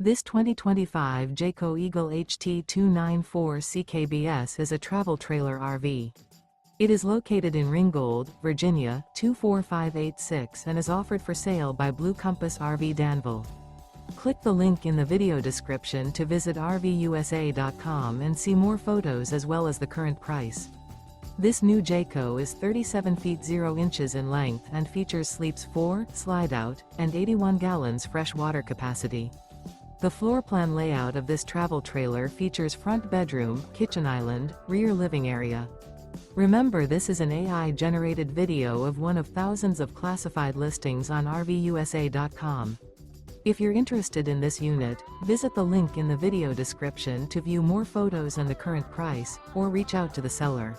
This 2025 Jayco Eagle HT 294 CKBS is a travel trailer RV. It is located in Ringgold, Virginia, 24586 and is offered for sale by Blue Compass RV Danville. Click the link in the video description to visit RVUSA.com and see more photos as well as the current price. This new Jayco is 37 feet 0 inches in length and features sleeps 4, slide-out, and 81 gallons fresh water capacity. The floor plan layout of this travel trailer features front bedroom, kitchen island, rear living area. Remember, this is an AI-generated video of one of thousands of classified listings on RVUSA.com. If you're interested in this unit, visit the link in the video description to view more photos and the current price, or reach out to the seller.